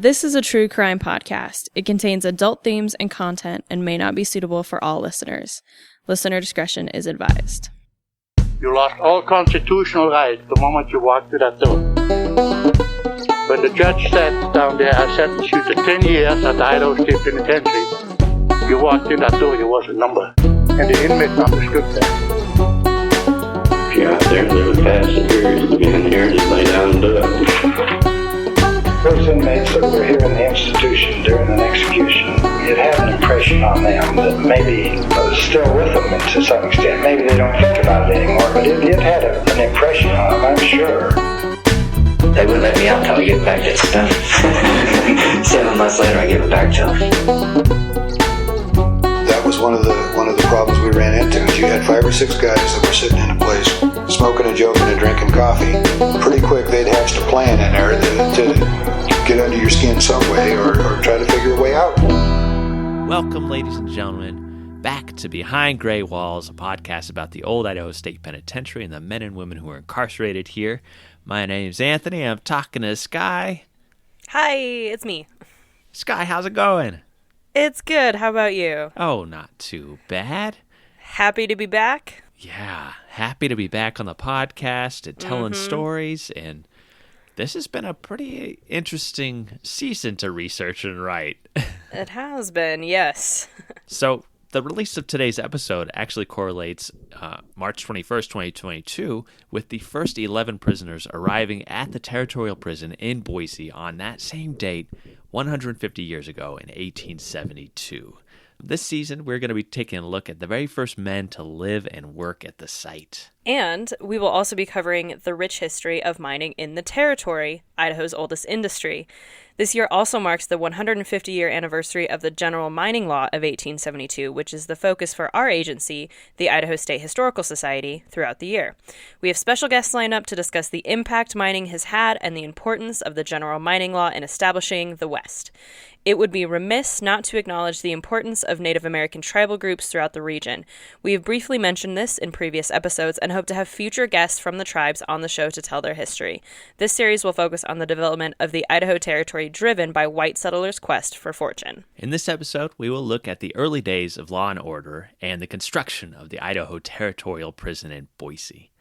This is a true crime podcast. It contains adult themes and content and may not be suitable for all listeners. Listener discretion is advised. You lost all constitutional rights the moment you walked through that door. When the judge sat down there, I sentenced you to 10 years at the Idaho State Penitentiary. You walked in that door, you was a number. And the inmates understood that. If you're out there and live past the period of being here, just lay down and do it. Those inmates that were here in the institution during an execution, it had an impression on them that maybe was still with them to some extent. Maybe they don't think about it anymore, but it had an impression on them, I'm sure. They wouldn't let me out until I get back to stuff. 7 months later, I give it back to them. That was one of the problems we ran into. You had 5 or 6 guys that were sitting in a place, smoking and joking and drinking coffee. Pretty quick, they'd hatched a plan in there to get under your skin some way or try to figure a way out. Welcome, ladies and gentlemen, back to Behind Gray Walls, a podcast about the old Idaho State Penitentiary and the men and women who are incarcerated here. My name's Anthony. I'm talking to Skye. Hi, it's me. Skye, how's it going? It's good. How about you? Oh, not too bad. Happy to be back? Yeah, happy to be back on the podcast and telling stories, and this has been a pretty interesting season to research and write. It has been, yes. So the release of today's episode actually correlates March 21st, 2022, with the first 11 prisoners arriving at the Territorial Prison in Boise on that same date 150 years ago in 1872. This season, we're going to be taking a look at the very first men to live and work at the site. And we will also be covering the rich history of mining in the Territory, Idaho's oldest industry. This year also marks the 150-year anniversary of the General Mining Law of 1872, which is the focus for our agency, the Idaho State Historical Society, throughout the year. We have special guests lined up to discuss the impact mining has had and the importance of the General Mining Law in establishing the West. It would be remiss not to acknowledge the importance of Native American tribal groups throughout the region. We have briefly mentioned this in previous episodes and hope to have future guests from the tribes on the show to tell their history. This series will focus on the development of the Idaho Territory driven by white settlers' quest for fortune. In this episode, we will look at the early days of law and order and the construction of the Idaho Territorial Prison in Boise.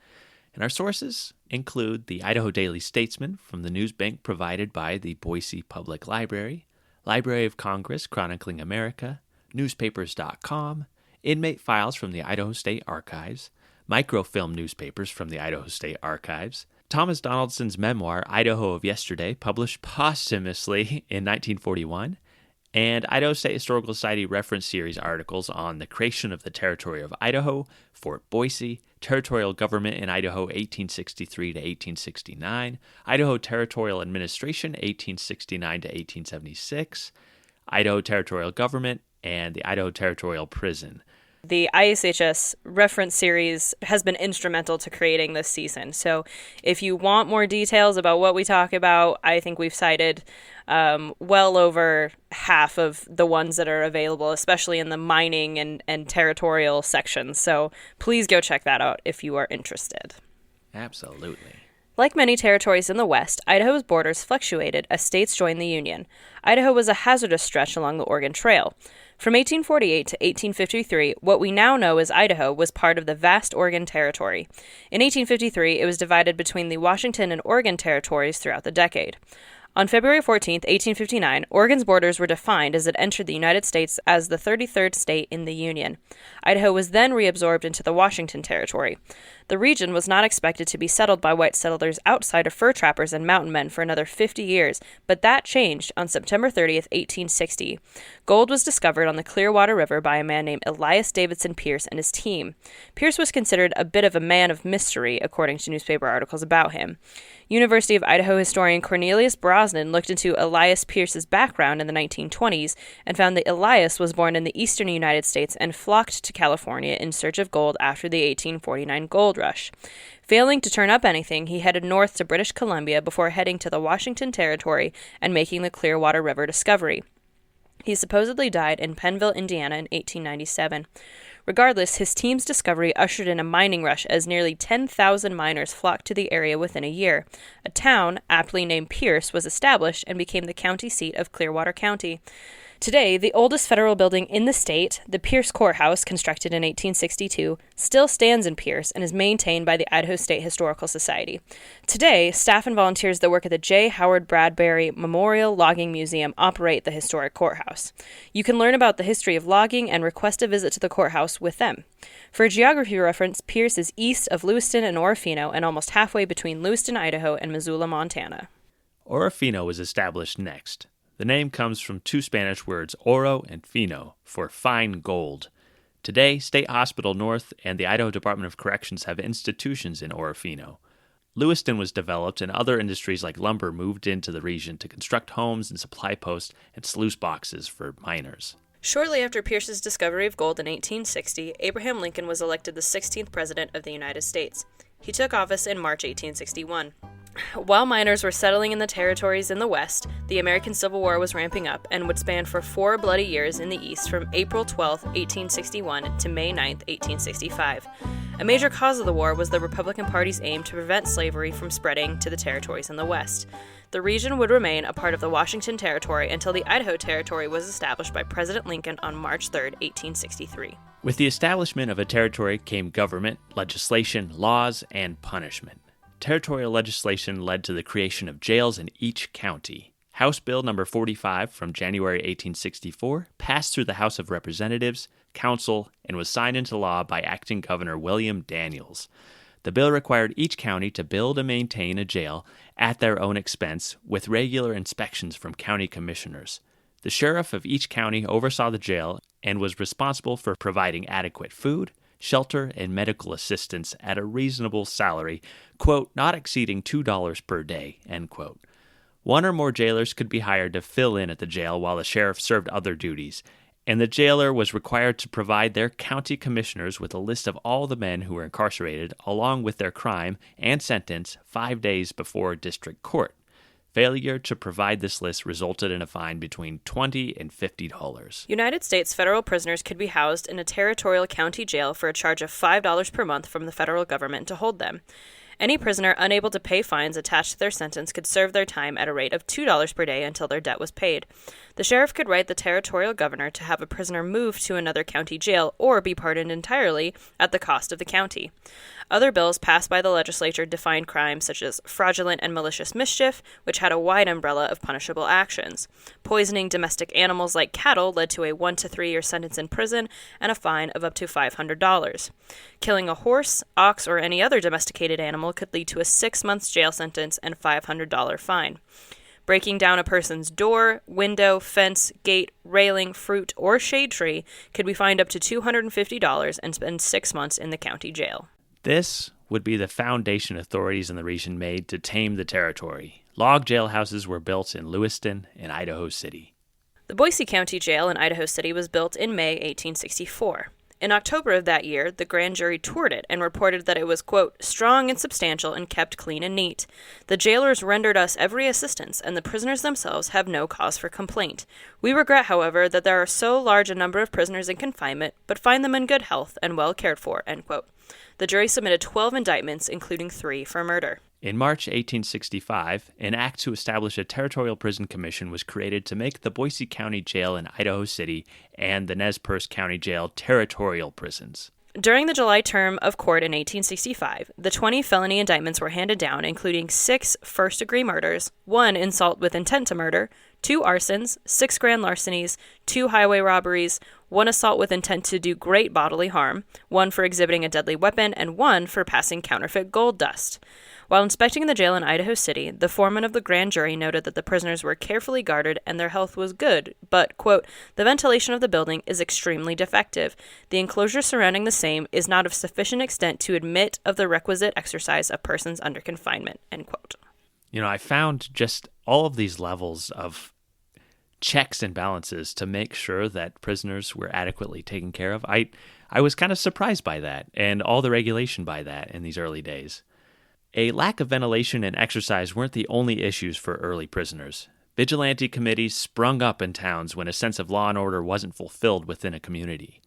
And our sources include the Idaho Daily Statesman from the news bank provided by the Boise Public Library, Library of Congress chronicling America, newspapers.com, inmate files from the Idaho State Archives, microfilm newspapers from the Idaho State Archives, Thomas Donaldson's memoir, Idaho of Yesterday, published posthumously in 1941, and Idaho State Historical Society reference series articles on the creation of the Territory of Idaho, Fort Boise, territorial government in Idaho 1863 to 1869, Idaho Territorial Administration 1869 to 1876, Idaho Territorial Government, and the Idaho Territorial Prison. The ISHS reference series has been instrumental to creating this season. So if you want more details about what we talk about, I think we've cited well over half of the ones that are available, especially in the mining and territorial sections. So please go check that out if you are interested. Absolutely. Like many territories in the West, Idaho's borders fluctuated as states joined the Union. Idaho was a hazardous stretch along the Oregon Trail. From 1848 to 1853, what we now know as Idaho was part of the vast Oregon Territory. In 1853, it was divided between the Washington and Oregon territories throughout the decade. On February 14, 1859, Oregon's borders were defined as it entered the United States as the 33rd state in the Union. Idaho was then reabsorbed into the Washington Territory. The region was not expected to be settled by white settlers outside of fur trappers and mountain men for another 50 years, but that changed on September 30th, 1860. Gold was discovered on the Clearwater River by a man named Elias Davidson Pierce and his team. Pierce was considered a bit of a man of mystery, according to newspaper articles about him. University of Idaho historian Cornelius Brosnan looked into Elias Pierce's background in the 1920s and found that Elias was born in the eastern United States and flocked to California in search of gold after the 1849 gold rush. Failing to turn up anything, he headed north to British Columbia before heading to the Washington Territory and making the Clearwater River discovery. He supposedly died in Pennville, Indiana in 1897. Regardless, his team's discovery ushered in a mining rush as nearly 10,000 miners flocked to the area within a year. A town, aptly named Pierce, was established and became the county seat of Clearwater County. Today, the oldest federal building in the state, the Pierce Courthouse, constructed in 1862, still stands in Pierce and is maintained by the Idaho State Historical Society. Today, staff and volunteers that work at the J. Howard Bradbury Memorial Logging Museum operate the historic courthouse. You can learn about the history of logging and request a visit to the courthouse with them. For a geography reference, Pierce is east of Lewiston and Orofino and almost halfway between Lewiston, Idaho and Missoula, Montana. Orofino was established next. The name comes from two Spanish words, oro and fino, for fine gold. Today, State Hospital North and the Idaho Department of Corrections have institutions in Orofino. Lewiston was developed, and other industries like lumber moved into the region to construct homes and supply posts and sluice boxes for miners. Shortly after Pierce's discovery of gold in 1860, Abraham Lincoln was elected the 16th President of the United States. He took office in March 1861. While miners were settling in the territories in the West, the American Civil War was ramping up and would span for 4 bloody years in the East from April 12, 1861 to May 9, 1865. A major cause of the war was the Republican Party's aim to prevent slavery from spreading to the territories in the West. The region would remain a part of the Washington Territory until the Idaho Territory was established by President Lincoln on March 3, 1863. With the establishment of a territory came government, legislation, laws, and punishment. Territorial legislation led to the creation of jails in each county. House Bill No. 45 from January 1864 passed through the House of Representatives, Council, and was signed into law by Acting Governor William Daniels. The bill required each county to build and maintain a jail at their own expense with regular inspections from county commissioners. The sheriff of each county oversaw the jail and was responsible for providing adequate food, shelter, and medical assistance at a reasonable salary, quote, not exceeding $2 per day, end quote. One or more jailers could be hired to fill in at the jail while the sheriff served other duties, and the jailer was required to provide their county commissioners with a list of all the men who were incarcerated, along with their crime and sentence, 5 days before district court. Failure to provide this list resulted in a fine between $20 and $50. United States federal prisoners could be housed in a territorial county jail for a charge of $5 per month from the federal government to hold them. Any prisoner unable to pay fines attached to their sentence could serve their time at a rate of $2 per day until their debt was paid. The sheriff could write the territorial governor to have a prisoner moved to another county jail or be pardoned entirely at the cost of the county. Other bills passed by the legislature defined crimes such as fraudulent and malicious mischief, which had a wide umbrella of punishable actions. Poisoning domestic animals like cattle led to a 1 to 3 year sentence in prison and a fine of up to $500. Killing a horse, ox, or any other domesticated animal could lead to a 6 months jail sentence and $500 fine. Breaking down a person's door, window, fence, gate, railing, fruit, or shade tree could be fined up to $250 and spend 6 months in the county jail. This would be the foundation authorities in the region made to tame the territory. Log jailhouses were built in Lewiston and Idaho City. The Boise County Jail in Idaho City was built in May 1864. In October of that year, the grand jury toured it and reported that it was, quote, strong and substantial and kept clean and neat. The jailers rendered us every assistance, and the prisoners themselves have no cause for complaint. We regret, however, that there are so large a number of prisoners in confinement, but find them in good health and well cared for, end quote. The jury submitted 12 indictments, including 3 for murder. In March 1865, an act to establish a Territorial Prison Commission was created to make the Boise County Jail in Idaho City and the Nez Perce County Jail territorial prisons. During the July term of court in 1865, the 20 felony indictments were handed down, including 6 first-degree murders, 1 insult with intent to murder, 2 arsons, 6 grand larcenies, 2 highway robberies, 1 assault with intent to do great bodily harm, 1 for exhibiting a deadly weapon, and 1 for passing counterfeit gold dust. While inspecting the jail in Idaho City, the foreman of the grand jury noted that the prisoners were carefully guarded and their health was good, but, quote, the ventilation of the building is extremely defective. The enclosure surrounding the same is not of sufficient extent to admit of the requisite exercise of persons under confinement, end quote. You know, I found just all of these levels of checks and balances to make sure that prisoners were adequately taken care of. I was kind of surprised by that and all the regulation by that in these early days. A lack of ventilation and exercise weren't the only issues for early prisoners. Vigilante committees sprung up in towns when a sense of law and order wasn't fulfilled within a community.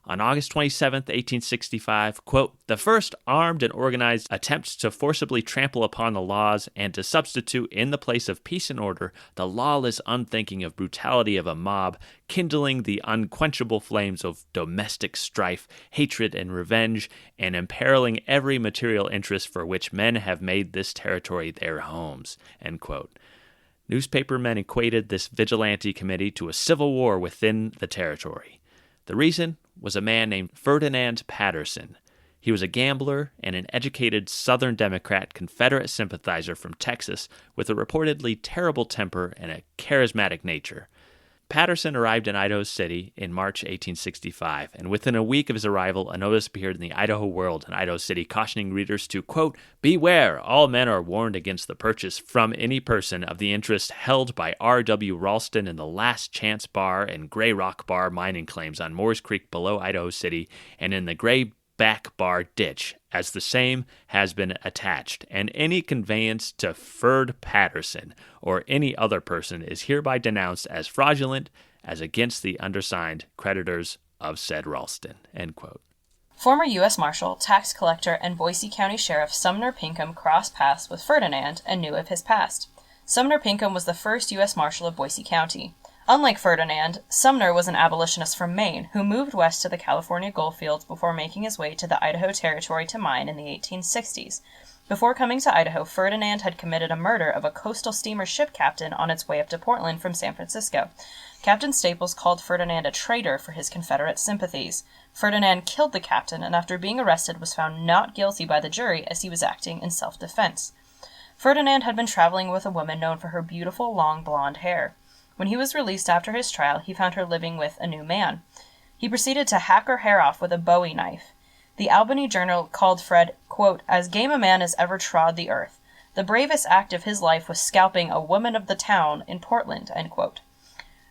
On August 27, 1865, quote, "The first armed and organized attempts to forcibly trample upon the laws and to substitute in the place of peace and order the lawless unthinking of brutality of a mob, kindling the unquenchable flames of domestic strife, hatred, and revenge, and imperiling every material interest for which men have made this territory their homes," end quote. Newspapermen equated this vigilante committee to a civil war within the territory. The reason was a man named Ferdinand Patterson. He was a gambler and an educated Southern Democrat Confederate sympathizer from Texas with a reportedly terrible temper and a charismatic nature. Patterson arrived in Idaho City in March 1865, and within a week of his arrival, a notice appeared in the Idaho World in Idaho City cautioning readers to, quote, "Beware, all men are warned against the purchase from any person of the interest held by R.W. Ralston in the Last Chance Bar and Gray Rock Bar mining claims on Moores Creek below Idaho City and in the Gray Back Bar Ditch, as the same has been attached, and any conveyance to Ferd Patterson or any other person is hereby denounced as fraudulent as against the undersigned creditors of said Ralston," end quote. Former U.S. Marshal, tax collector, and Boise County Sheriff Sumner Pinkham crossed paths with Ferdinand and knew of his past. Sumner Pinkham was the first U.S. Marshal of Boise County. Unlike Ferdinand, Sumner was an abolitionist from Maine who moved west to the California goldfields before making his way to the Idaho Territory to mine in the 1860s. Before coming to Idaho, Ferdinand had committed a murder of a coastal steamer ship captain on its way up to Portland from San Francisco. Captain Staples called Ferdinand a traitor for his Confederate sympathies. Ferdinand killed the captain and after being arrested was found not guilty by the jury as he was acting in self-defense. Ferdinand had been traveling with a woman known for her beautiful long blonde hair. When he was released after his trial, he found her living with a new man. He proceeded to hack her hair off with a Bowie knife. The Albany Journal called Fred, quote, "as game a man as ever trod the earth. The bravest act of his life was scalping a woman of the town in Portland," end quote.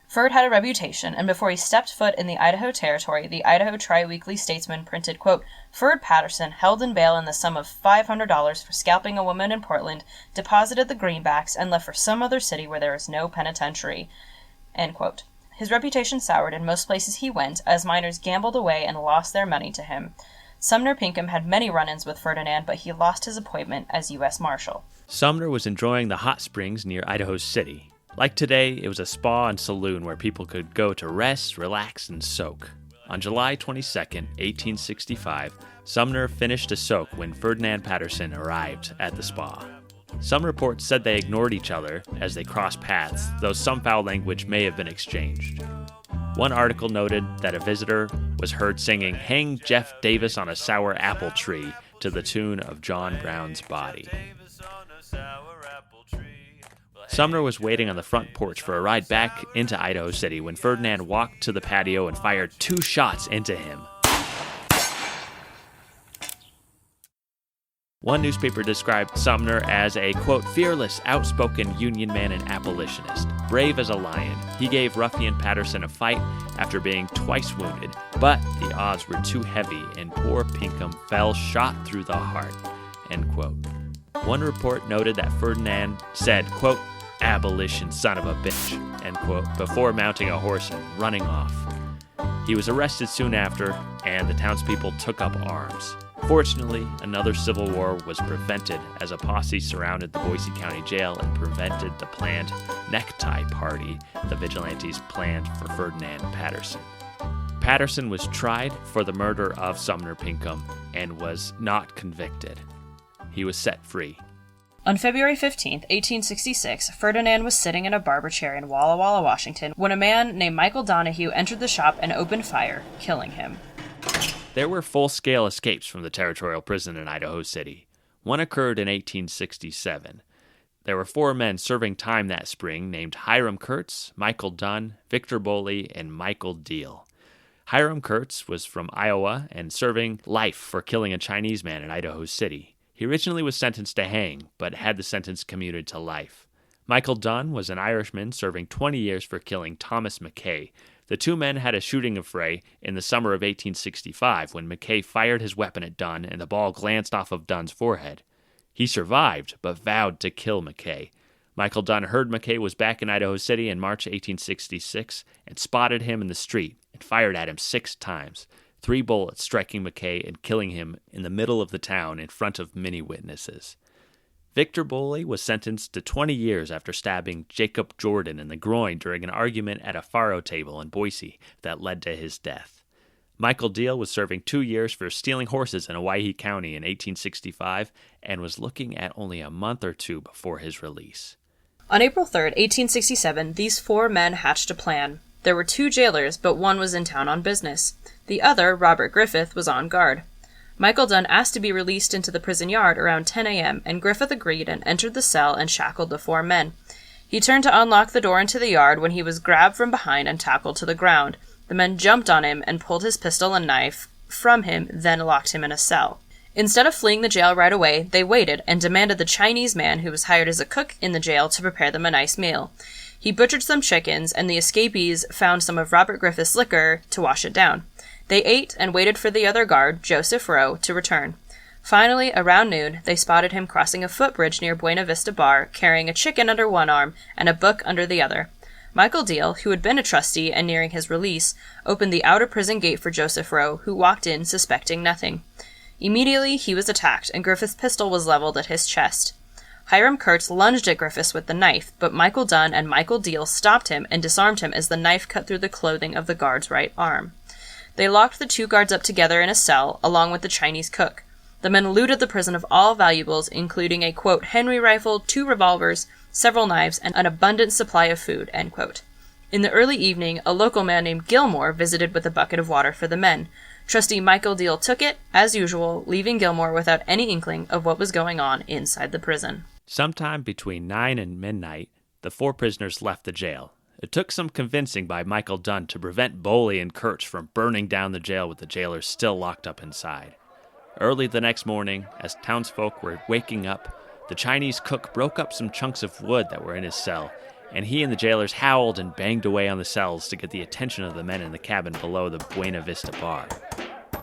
Ferd had a reputation, and before he stepped foot in the Idaho Territory, the Idaho Tri-Weekly Statesman printed, quote, "Ferd Patterson, held in bail in the sum of $500 for scalping a woman in Portland, deposited the greenbacks, and left for some other city where there is no penitentiary," end quote. His reputation soured in most places he went, as miners gambled away and lost their money to him. Sumner Pinkham had many run-ins with Ferdinand, but he lost his appointment as U.S. Marshal. Sumner was enjoying the hot springs near Idaho City. Like today, it was a spa and saloon where people could go to rest, relax, and soak. On July 22, 1865, Sumner finished a soak when Ferdinand Patterson arrived at the spa. Some reports said they ignored each other as they crossed paths, though some foul language may have been exchanged. One article noted that a visitor was heard singing "Hang Jeff Davis on a Sour Apple Tree" to the tune of John Brown's Body. Sumner was waiting on the front porch for a ride back into Idaho City when Ferdinand walked to the patio and fired 2 shots into him. One newspaper described Sumner as a, quote, "fearless, outspoken Union man and abolitionist. Brave as a lion, he gave ruffian Patterson a fight after being twice wounded, but the odds were too heavy and poor Pinkham fell shot through the heart," end quote. One report noted that Ferdinand said, quote, "abolition son of a bitch," end quote, before mounting a horse and running off. He was arrested soon after, and the townspeople took up arms. Fortunately, another civil war was prevented as a posse surrounded the Boise County Jail and prevented the planned necktie party the vigilantes planned for Ferdinand Patterson. Patterson was tried for the murder of Sumner Pinkham and was not convicted. He was set free. On February 15, 1866, Ferdinand was sitting in a barber chair in Walla Walla, Washington, when a man named Michael Donahue entered the shop and opened fire, killing him. There were full-scale escapes from the Territorial Prison in Idaho City. One occurred in 1867. There were 4 men serving time that spring named Hiram Kurtz, Michael Dunn, Victor Boley, and Michael Deal. Hiram Kurtz was from Iowa and serving life for killing a Chinese man in Idaho City. He originally was sentenced to hang, but had the sentence commuted to life. Michael Dunn was an Irishman serving 20 years for killing Thomas McKay. The 2 men had a shooting affray in the summer of 1865 when McKay fired his weapon at Dunn and the ball glanced off of Dunn's forehead. He survived, but vowed to kill McKay. Michael Dunn heard McKay was back in Idaho City in March 1866 and spotted him in the street and fired at him 6 times. 3 bullets striking McKay and killing him in the middle of the town in front of many witnesses. Victor Boley was sentenced to 20 years after stabbing Jacob Jordan in the groin during an argument at a faro table in Boise that led to his death. Michael Deal was serving 2 years for stealing horses in Owyhee County in 1865 and was looking at only a month or two before his release. On April 3, 1867, these 4 men hatched a plan. There were 2 jailers, but one was in town on business. The other, Robert Griffith, was on guard. Michael Dunn asked to be released into the prison yard around 10 a.m., and Griffith agreed and entered the cell and shackled the 4 men. He turned to unlock the door into the yard when he was grabbed from behind and tackled to the ground. The men jumped on him and pulled his pistol and knife from him, then locked him in a cell. Instead of fleeing the jail right away, they waited and demanded the Chinese man who was hired as a cook in the jail to prepare them a nice meal. He butchered some chickens, and the escapees found some of Robert Griffith's liquor to wash it down. They ate and waited for the other guard, Joseph Rowe, to return. Finally, around noon, they spotted him crossing a footbridge near Buena Vista Bar, carrying a chicken under one arm and a book under the other. Michael Deal, who had been a trustee and nearing his release, opened the outer prison gate for Joseph Rowe, who walked in suspecting nothing. Immediately, he was attacked, and Griffith's pistol was leveled at his chest. Hiram Kurtz lunged at Griffiths with the knife, but Michael Dunn and Michael Deal stopped him and disarmed him as the knife cut through the clothing of the guard's right arm. They locked the 2 guards up together in a cell, along with the Chinese cook. The men looted the prison of all valuables, including a, quote, Henry rifle, 2 revolvers, several knives, and an abundant supply of food, end quote. In the early evening, a local man named Gilmore visited with a bucket of water for the men. Trustee Michael Deal took it, as usual, leaving Gilmore without any inkling of what was going on inside the prison. Sometime between 9 and midnight, the 4 prisoners left the jail. It took some convincing by Michael Dunn to prevent Boley and Kurtz from burning down the jail with the jailers still locked up inside. Early the next morning, as townsfolk were waking up, the Chinese cook broke up some chunks of wood that were in his cell, and he and the jailers howled and banged away on the cells to get the attention of the men in the cabin below the Buena Vista Bar.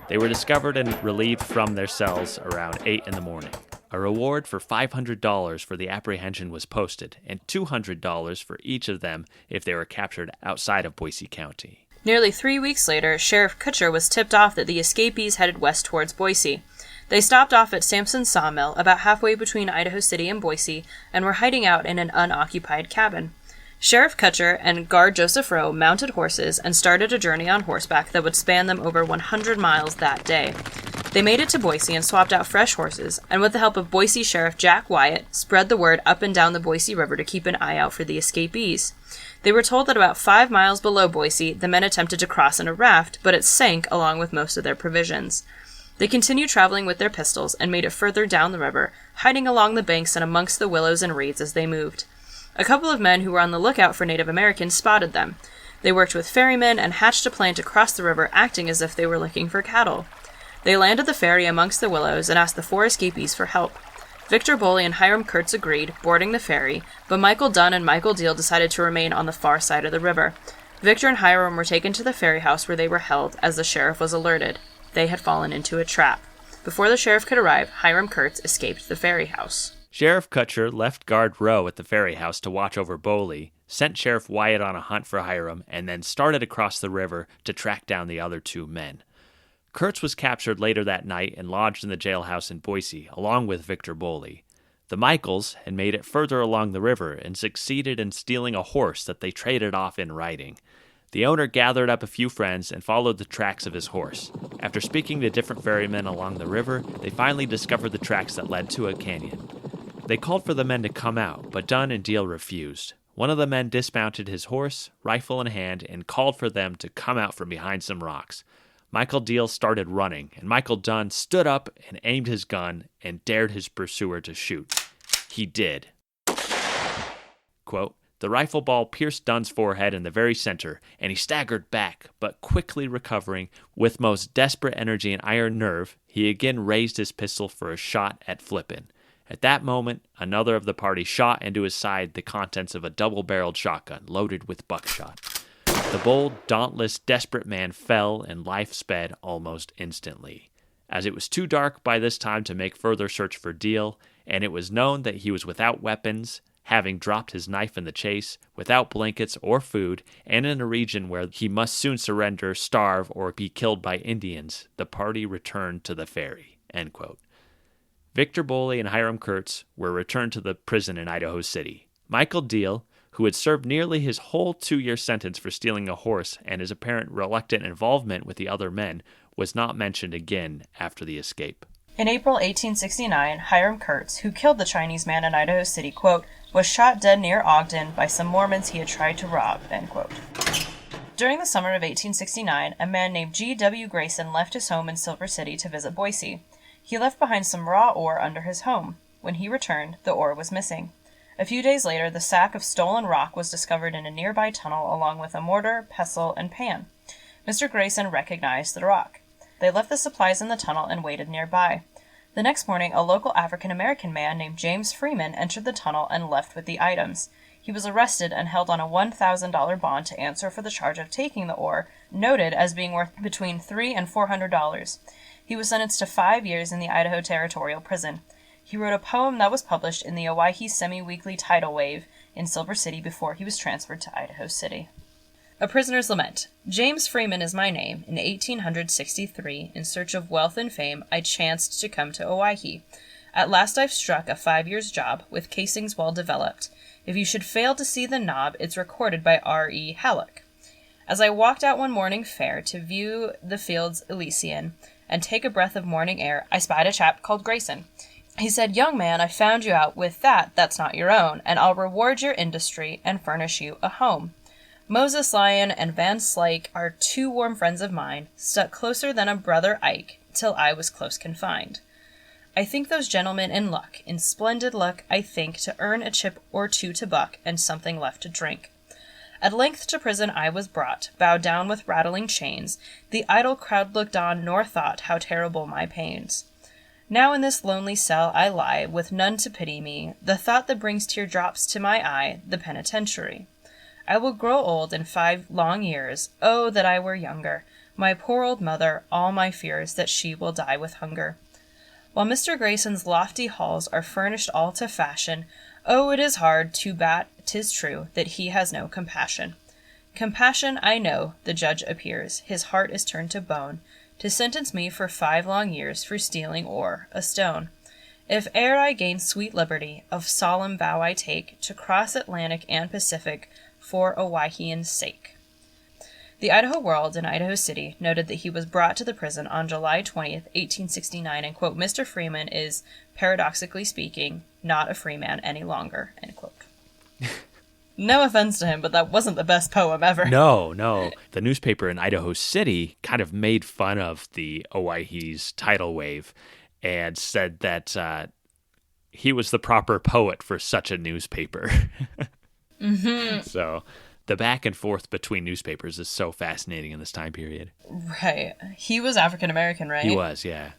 They were discovered and relieved from their cells around 8 in the morning. A reward for $500 for the apprehension was posted, and $200 for each of them if they were captured outside of Boise County. Nearly 3 weeks later, Sheriff Kutcher was tipped off that the escapees headed west towards Boise. They stopped off at Sampson's Sawmill, about halfway between Idaho City and Boise, and were hiding out in an unoccupied cabin. Sheriff Kutcher and guard Joseph Rowe mounted horses and started a journey on horseback that would span them over 100 miles that day. They made it to Boise and swapped out fresh horses, and with the help of Boise Sheriff Jack Wyatt, spread the word up and down the Boise River to keep an eye out for the escapees. They were told that about 5 miles below Boise, the men attempted to cross in a raft, but it sank along with most of their provisions. They continued traveling with their pistols and made it further down the river, hiding along the banks and amongst the willows and reeds as they moved. A couple of men who were on the lookout for Native Americans spotted them. They worked with ferrymen and hatched a plan to cross the river, acting as if they were looking for cattle. They landed the ferry amongst the willows and asked the 4 escapees for help. Victor Boley and Hiram Kurtz agreed, boarding the ferry, but Michael Dunn and Michael Deal decided to remain on the far side of the river. Victor and Hiram were taken to the ferry house where they were held as the sheriff was alerted. They had fallen into a trap. Before the sheriff could arrive, Hiram Kurtz escaped the ferry house. Sheriff Kutcher left guard Rowe at the ferry house to watch over Boley, sent Sheriff Wyatt on a hunt for Hiram, and then started across the river to track down the other 2 men. Kurtz was captured later that night and lodged in the jailhouse in Boise, along with Victor Boley. The Michaels had made it further along the river and succeeded in stealing a horse that they traded off in riding. The owner gathered up a few friends and followed the tracks of his horse. After speaking to different ferrymen along the river, they finally discovered the tracks that led to a canyon. They called for the men to come out, but Dunn and Deal refused. One of the men dismounted his horse, rifle in hand, and called for them to come out from behind some rocks. Michael Deal started running, and Michael Dunn stood up and aimed his gun and dared his pursuer to shoot. He did. Quote, the rifle ball pierced Dunn's forehead in the very center, and he staggered back, but quickly recovering, with most desperate energy and iron nerve, he again raised his pistol for a shot at Flippin. At that moment, another of the party shot into his side the contents of a double-barreled shotgun loaded with buckshot. The bold, dauntless, desperate man fell, and life sped almost instantly. As it was too dark by this time to make further search for Deal, and it was known that he was without weapons, having dropped his knife in the chase, without blankets or food, and in a region where he must soon surrender, starve, or be killed by Indians, the party returned to the ferry." End quote. Victor Boley and Hiram Kurtz were returned to the prison in Idaho City. Michael Deal, who had served nearly his whole 2-year sentence for stealing a horse and his apparent reluctant involvement with the other men, was not mentioned again after the escape. In April 1869, Hiram Kurtz, who killed the Chinese man in Idaho City, quote, was shot dead near Ogden by some Mormons he had tried to rob, end quote. During the summer of 1869, a man named G.W. Grayson left his home in Silver City to visit Boise. He left behind some raw ore under his home. When he returned, the ore was missing. A few days later, the sack of stolen rock was discovered in a nearby tunnel along with a mortar, pestle, and pan. Mr. Grayson recognized the rock. They left the supplies in the tunnel and waited nearby. The next morning, a local African-American man named James Freeman entered the tunnel and left with the items. He was arrested and held on a $1,000 bond to answer for the charge of taking the ore, noted as being worth between $300 and $400. He was sentenced to 5 years in the Idaho Territorial Prison. He wrote a poem that was published in the Owyhee Semi-Weekly Tidal Wave in Silver City before he was transferred to Idaho City. A Prisoner's Lament. James Freeman is my name. In 1863, in search of wealth and fame, I chanced to come to Owyhee. At last I've struck a 5 years job, with casings well developed. If you should fail to see the knob, it's recorded by R.E. Halleck. As I walked out one morning fair to view the fields Elysian, and take a breath of morning air, I spied a chap called Grayson. He said, "Young man, I found you out with that's not your own, and I'll reward your industry and furnish you a home." Moses Lyon and Van Slyke are 2 warm friends of mine, stuck closer than a brother Ike, till I was close confined. I think those gentlemen in luck, in splendid luck, I think, to earn a chip or 2 to buck, and something left to drink. At length to prison I was brought, bowed down with rattling chains. The idle crowd looked on, nor thought how terrible my pains. Now in this lonely cell I lie, with none to pity me, the thought that brings teardrops to my eye, the penitentiary. I will grow old in 5 long years, oh, that I were younger. My poor old mother, all my fears that she will die with hunger. While Mr. Grayson's lofty halls are furnished all to fashion, oh, it is hard to bat, 'tis true, that he has no compassion. Compassion, I know, the judge appears, his heart is turned to bone, to sentence me for 5 long years for stealing ore, a stone. If e'er I gain sweet liberty, of solemn vow I take, to cross Atlantic and Pacific, for Owyehean's sake. The Idaho World in Idaho City noted that he was brought to the prison on July 20th, 1869, and, quote, Mr. Freeman is, paradoxically speaking, not a free man any longer, end quote. No offense to him, but that wasn't the best poem ever. No. The newspaper in Idaho City kind of made fun of the Owyhee's tidal wave and said that he was the proper poet for such a newspaper. Mm-hmm. So the back and forth between newspapers is so fascinating in this time period. Right. He was African American, right? He was, yeah.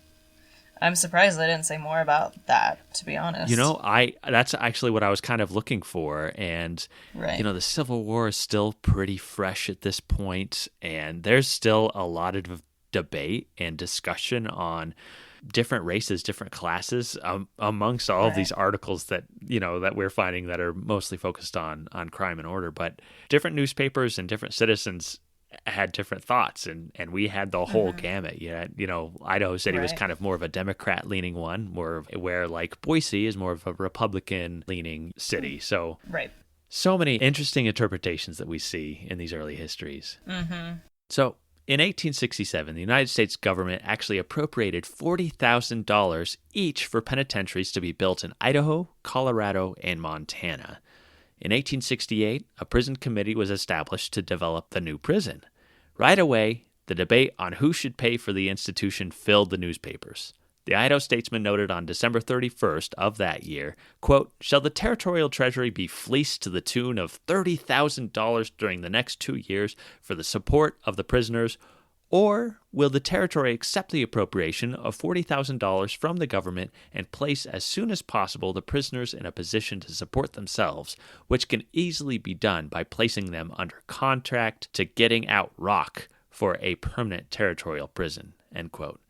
I'm surprised they didn't say more about that, to be honest. You know, that's actually what I was kind of looking for. And, right. You know, the Civil War is still pretty fresh at this point, and there's still a lot of debate and discussion on different races, different classes, amongst all of these articles that, you know, that we're finding that are mostly focused on crime and order. But different newspapers and different citizens had different thoughts, and we had the whole gamut. You know, Idaho City was kind of more of a Democrat-leaning one, where like Boise is more of a Republican-leaning city. So, so many interesting interpretations that we see in these early histories. Mm-hmm. So, in 1867, the United States government actually appropriated $40,000 each for penitentiaries to be built in Idaho, Colorado, and Montana. In 1868, a prison committee was established to develop the new prison. Right away, the debate on who should pay for the institution filled the newspapers. The Idaho Statesman noted on December 31st of that year, quote, "Shall the Territorial Treasury be fleeced to the tune of $30,000 during the next 2 years for the support of the prisoners, or will the Territory accept the appropriation of $40,000 from the government and place as soon as possible the prisoners in a position to support themselves, which can easily be done by placing them under contract to getting out rock for a permanent territorial prison," end quote.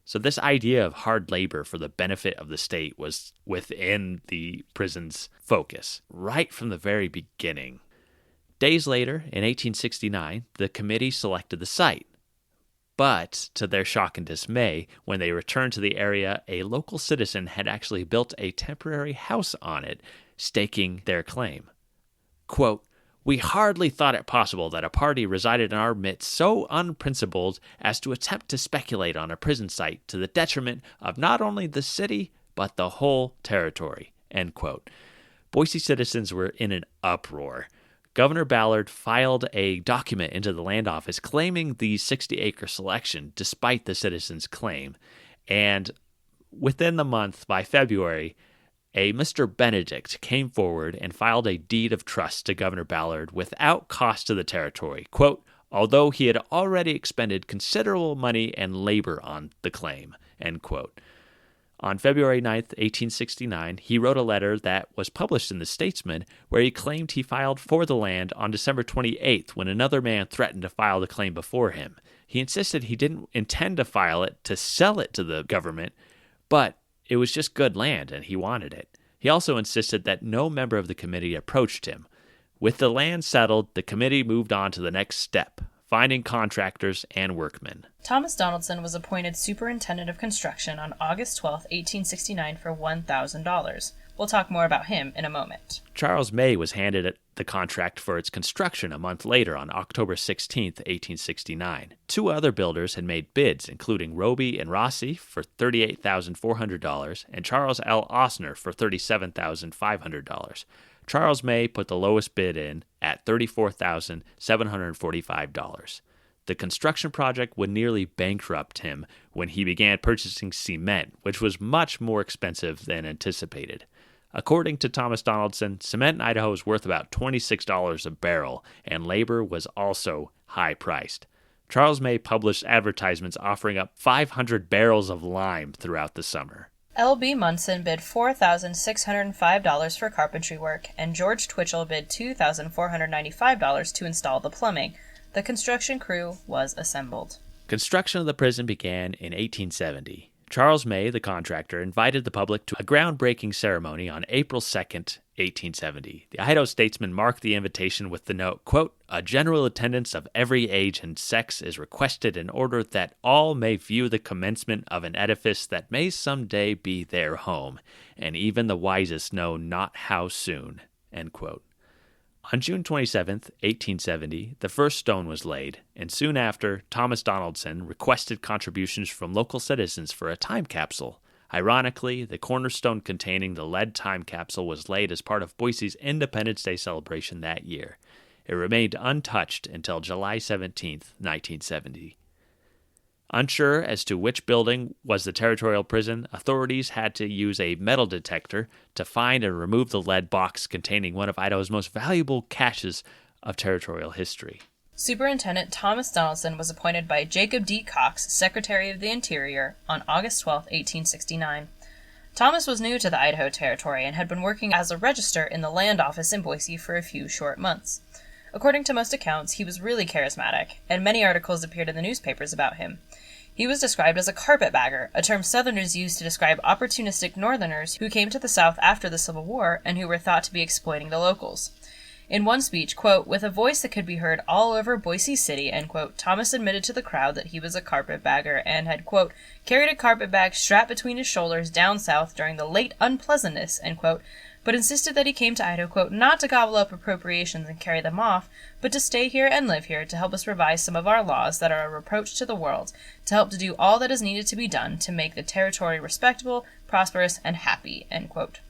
So this idea of hard labor for the benefit of the state was within the prison's focus right from the very beginning. Days later, in 1869, the committee selected the site. But, to their shock and dismay, when they returned to the area, a local citizen had actually built a temporary house on it, staking their claim. Quote, "We hardly thought it possible that a party resided in our midst so unprincipled as to attempt to speculate on a prison site to the detriment of not only the city, but the whole territory." End quote. Boise citizens were in an uproar. Governor Ballard filed a document into the land office claiming the 60-acre selection despite the citizens' claim. And within the month, by February, a Mr. Benedict came forward and filed a deed of trust to Governor Ballard without cost to the territory, quote, although he had already expended considerable money and labor on the claim, end quote. On February 9th, 1869, he wrote a letter that was published in the Statesman where he claimed he filed for the land on December 28th when another man threatened to file the claim before him. He insisted he didn't intend to file it to sell it to the government, but it was just good land and he wanted it. He also insisted that no member of the committee approached him. With the land settled, the committee moved on to the next step, finding contractors and workmen. Thomas Donaldson was appointed superintendent of construction on August 12, 1869 for $1,000. We'll talk more about him in a moment. Charles May was handed the contract for its construction a month later on October 16, 1869. Two other builders had made bids, including Roby and Rossi for $38,400 and Charles L. Osner for $37,500. Charles May put the lowest bid in at $34,745. The construction project would nearly bankrupt him when he began purchasing cement, which was much more expensive than anticipated. According to Thomas Donaldson, cement in Idaho is worth about $26 a barrel, and labor was also high-priced. Charles May published advertisements offering up 500 barrels of lime throughout the summer. L.B. Munson bid $4,605 for carpentry work, and George Twitchell bid $2,495 to install the plumbing. The construction crew was assembled. Construction of the prison began in 1870. Charles May, the contractor, invited the public to a groundbreaking ceremony on April 2nd, 1870. The Idaho Statesman marked the invitation with the note, quote, "A general attendance of every age and sex is requested in order that all may view the commencement of an edifice that may some day be their home, and even the wisest know not how soon," end quote. On June 27, 1870, the first stone was laid, and soon after, Thomas Donaldson requested contributions from local citizens for a time capsule. Ironically, the cornerstone containing the lead time capsule was laid as part of Boise's Independence Day celebration that year. It remained untouched until July 17, 1970. Unsure as to which building was the Territorial Prison, authorities had to use a metal detector to find and remove the lead box containing one of Idaho's most valuable caches of territorial history. Superintendent Thomas Donaldson was appointed by Jacob D. Cox, Secretary of the Interior, on August 12, 1869. Thomas was new to the Idaho Territory and had been working as a register in the land office in Boise for a few short months. According to most accounts, he was really charismatic, and many articles appeared in the newspapers about him. He was described as a carpetbagger, a term Southerners used to describe opportunistic Northerners who came to the South after the Civil War and who were thought to be exploiting the locals. In one speech, quote, "with a voice that could be heard all over Boise City," end quote, Thomas admitted to the crowd that he was a carpetbagger and had, quote, "carried a carpetbag strapped between his shoulders down south during the late unpleasantness," end quote, but insisted that he came to Idaho, quote, "not to gobble up appropriations and carry them off, but to stay here and live here, to help us revise some of our laws that are a reproach to the world, to help to do all that is needed to be done to make the territory respectable, prosperous, and happy," end quote.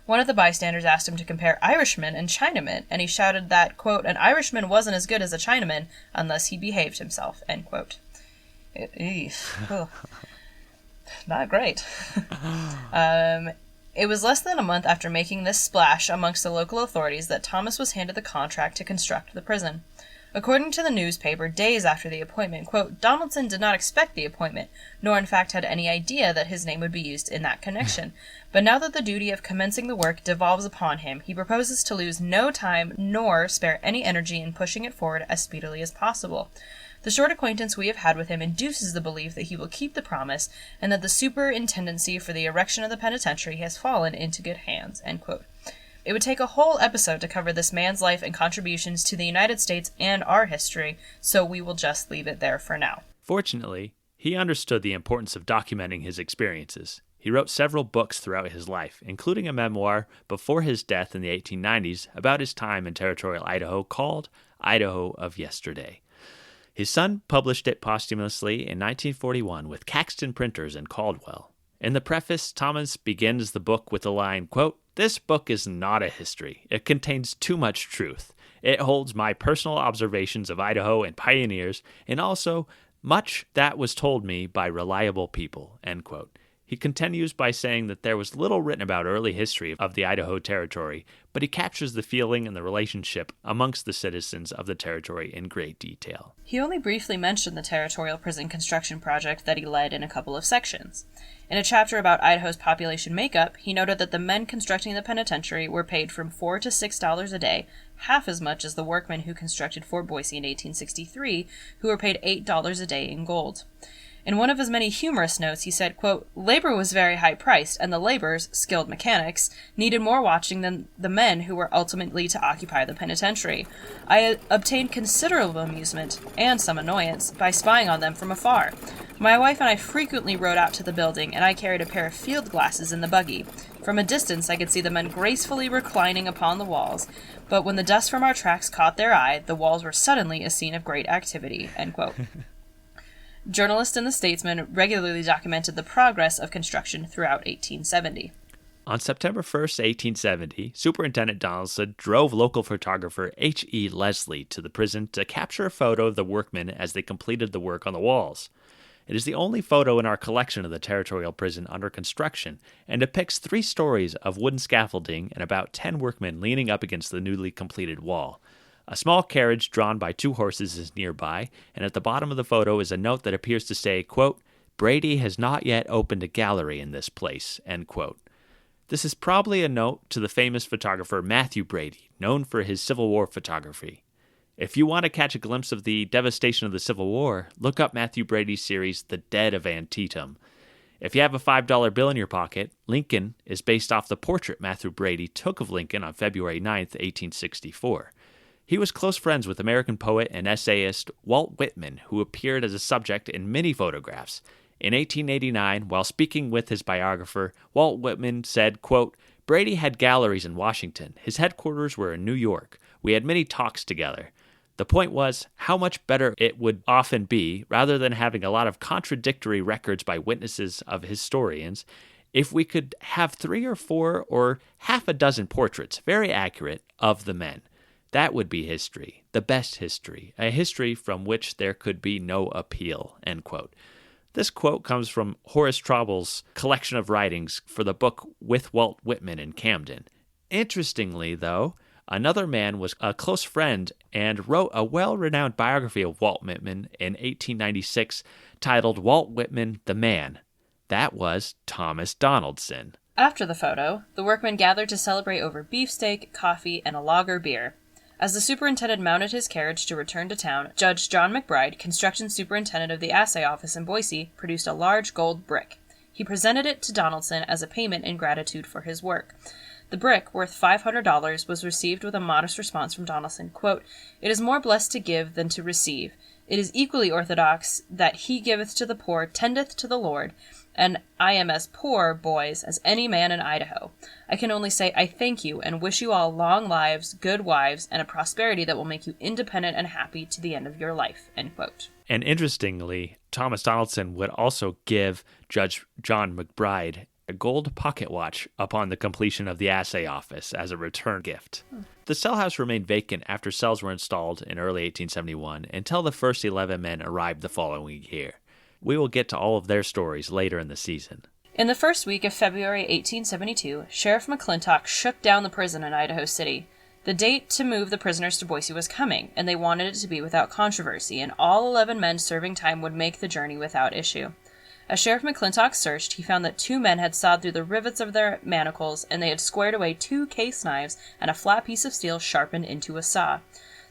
One of the bystanders asked him to compare Irishmen and Chinamen, and he shouted that, quote, "an Irishman wasn't as good as a Chinaman unless he behaved himself," end quote. Not great. It was less than a month after making this splash amongst the local authorities that Thomas was handed the contract to construct the prison. According to the newspaper, days after the appointment, quote, Donaldson did not expect the appointment, nor in fact had any idea that his name would be used in that connection. But now that the duty of commencing the work devolves upon him, he proposes to lose no time nor spare any energy in pushing it forward as speedily as possible. The short acquaintance we have had with him induces the belief that he will keep the promise, and that the superintendency for the erection of the penitentiary has fallen into good hands, end quote. It would take a whole episode to cover this man's life and contributions to the United States and our history, so we will just leave it there for now. Fortunately, he understood the importance of documenting his experiences. He wrote several books throughout his life, including a memoir before his death in the 1890s about his time in Territorial Idaho called Idaho of Yesterday. His son published it posthumously in 1941 with Caxton Printers in Caldwell. In the preface, Thomas begins the book with the line, quote, "This book is not a history. It contains too much truth. It holds my personal observations of Idaho and pioneers, and also much that was told me by reliable people," end quote. He continues by saying that there was little written about early history of the Idaho Territory, but he captures the feeling and the relationship amongst the citizens of the territory in great detail. He only briefly mentioned the Territorial Prison construction project that he led in a couple of sections. In a chapter about Idaho's population makeup, he noted that the men constructing the penitentiary were paid from $4 to $6 a day, half as much as the workmen who constructed Fort Boise in 1863, who were paid $8 a day in gold. In one of his many humorous notes, he said, quote, "Labor was very high-priced, and the laborers, skilled mechanics, needed more watching than the men who were ultimately to occupy the penitentiary. I obtained considerable amusement, and some annoyance, by spying on them from afar. My wife and I frequently rode out to the building, and I carried a pair of field glasses in the buggy. From a distance I could see the men gracefully reclining upon the walls, but when the dust from our tracks caught their eye, the walls were suddenly a scene of great activity," end quote. Journalists in the Statesman regularly documented the progress of construction throughout 1870. On September 1st, 1870, Superintendent Donaldson drove local photographer H.E. Leslie to the prison to capture a photo of the workmen as they completed the work on the walls. It is the only photo in our collection of the Territorial Prison under construction and depicts 3 stories of wooden scaffolding and about 10 workmen leaning up against the newly completed wall. A small carriage drawn by 2 horses is nearby, and at the bottom of the photo is a note that appears to say, quote, "Brady has not yet opened a gallery in this place," end quote. This is probably a note to the famous photographer Matthew Brady, known for his Civil War photography. If you want to catch a glimpse of the devastation of the Civil War, look up Matthew Brady's series, The Dead of Antietam. If you have a $5 bill in your pocket, Lincoln is based off the portrait Matthew Brady took of Lincoln on February 9th, 1864. He was close friends with American poet and essayist Walt Whitman, who appeared as a subject in many photographs. In 1889, while speaking with his biographer, Walt Whitman said, quote, "Brady had galleries in Washington. His headquarters were in New York. We had many talks together. The point was how much better it would often be, rather than having a lot of contradictory records by witnesses of historians, if we could have 3 or 4 or half a dozen portraits, very accurate, of the men. That would be history, the best history, a history from which there could be no appeal," end quote. This quote comes from Horace Traubel's collection of writings for the book With Walt Whitman in Camden. Interestingly, though, another man was a close friend and wrote a well-renowned biography of Walt Whitman in 1896 titled Walt Whitman, the Man. That was Thomas Donaldson. After the photo, the workmen gathered to celebrate over beefsteak, coffee, and a lager beer. As the superintendent mounted his carriage to return to town, Judge John McBride, construction superintendent of the assay office in Boise, produced a large gold brick. He presented it to Donaldson as a payment in gratitude for his work. The brick, worth $500, was received with a modest response from Donaldson, quote, "It is more blessed to give than to receive. It is equally orthodox that he giveth to the poor tendeth to the Lord, and I am as poor, boys, as any man in Idaho. I can only say I thank you and wish you all long lives, good wives, and a prosperity that will make you independent and happy to the end of your life," end quote. And interestingly, Thomas Donaldson would also give Judge John McBride a gold pocket watch upon the completion of the assay office as a return gift. The cell house remained vacant after cells were installed in early 1871 until the first 11 men arrived the following year. We will get to all of their stories later in the season. In the first week of February 1872, Sheriff McClintock shook down the prison in Idaho City. The date to move the prisoners to Boise was coming, and they wanted it to be without controversy, and all 11 men serving time would make the journey without issue. As Sheriff McClintock searched, he found that 2 men had sawed through the rivets of their manacles, and they had squared away 2 case knives and a flat piece of steel sharpened into a saw.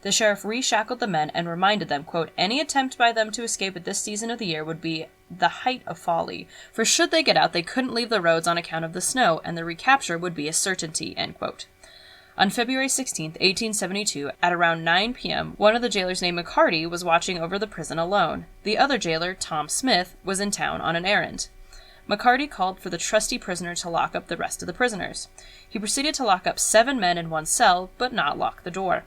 The sheriff reshackled the men and reminded them, quote, any attempt by them to escape at this season of the year would be the height of folly, for should they get out, they couldn't leave the roads on account of the snow, and the recapture would be a certainty, end quote. On February 16, 1872, at around 9 p.m., one of the jailers named McCarty was watching over the prison alone. The other jailer, Tom Smith, was in town on an errand. McCarty called for the trusty prisoner to lock up the rest of the prisoners. He proceeded to lock up 7 men in one cell, but not lock the door.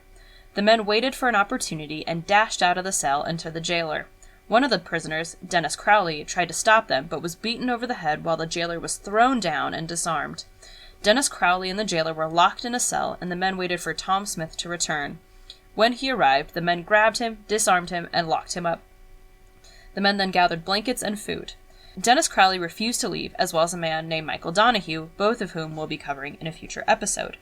The men waited for an opportunity and dashed out of the cell and to the jailer. One of the prisoners, Dennis Crowley, tried to stop them, but was beaten over the head while the jailer was thrown down and disarmed. Dennis Crowley and the jailer were locked in a cell, and the men waited for Tom Smith to return. When he arrived, the men grabbed him, disarmed him, and locked him up. The men then gathered blankets and food. Dennis Crowley refused to leave, as well as a man named Michael Donahue, both of whom we'll be covering in a future episode.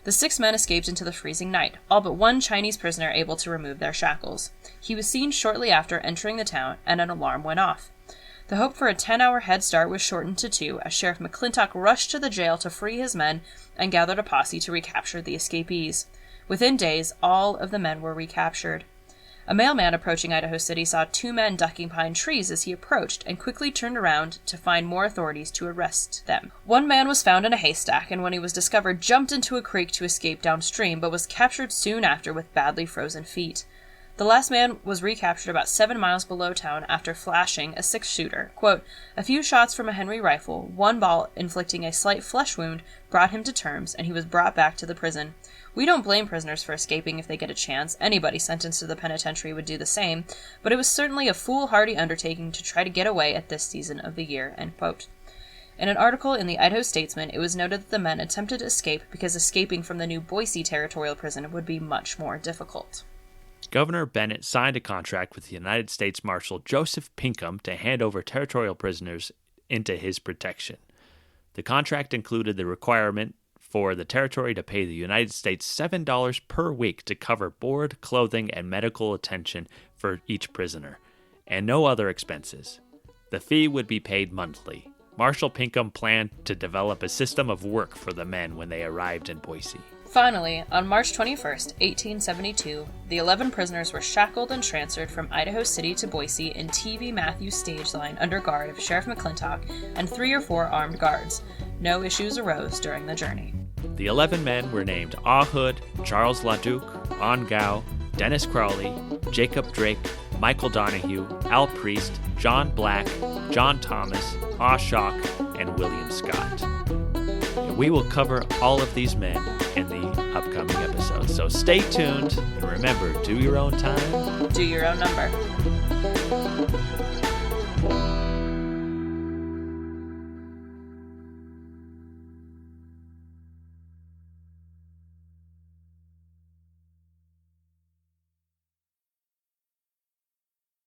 The 6 men escaped into the freezing night, all but one Chinese prisoner able to remove their shackles. He was seen shortly after entering the town, and an alarm went off. The hope for a 10-hour head start was shortened to 2 as Sheriff McClintock rushed to the jail to free his men and gathered a posse to recapture the escapees. Within days, all of the men were recaptured. A mailman approaching Idaho City saw 2 men ducking behind trees as he approached and quickly turned around to find more authorities to arrest them. One man was found in a haystack and when he was discovered jumped into a creek to escape downstream but was captured soon after with badly frozen feet. The last man was recaptured about 7 miles below town after flashing a 6-shooter. Quote, a few shots from a Henry rifle, 1 ball inflicting a slight flesh wound, brought him to terms, and he was brought back to the prison. We don't blame prisoners for escaping if they get a chance. Anybody sentenced to the penitentiary would do the same, but it was certainly a foolhardy undertaking to try to get away at this season of the year, end quote. In an article in the Idaho Statesman, it was noted that the men attempted to escape because escaping from the new Boise Territorial Prison would be much more difficult. Governor Bennett signed a contract with the United States Marshal Joseph Pinkham to hand over territorial prisoners into his protection. The contract included the requirement for the territory to pay the United States $7 per week to cover board, clothing, and medical attention for each prisoner, and no other expenses. The fee would be paid monthly. Marshal Pinkham planned to develop a system of work for the men when they arrived in Boise. Finally, on March 21, 1872, the 11 prisoners were shackled and transferred from Idaho City to Boise in T.V. Matthews stage line under guard of Sheriff McClintock and 3 or 4 armed guards. No issues arose during the journey. The 11 men were named Ah Hood, Charles LaDuke, On Gao, Dennis Crowley, Jacob Drake, Michael Donahue, Al Priest, John Black, John Thomas, Ah Shock, and William Scott. We will cover all of these men in the upcoming episodes, so stay tuned, and remember, do your own time. Do your own number.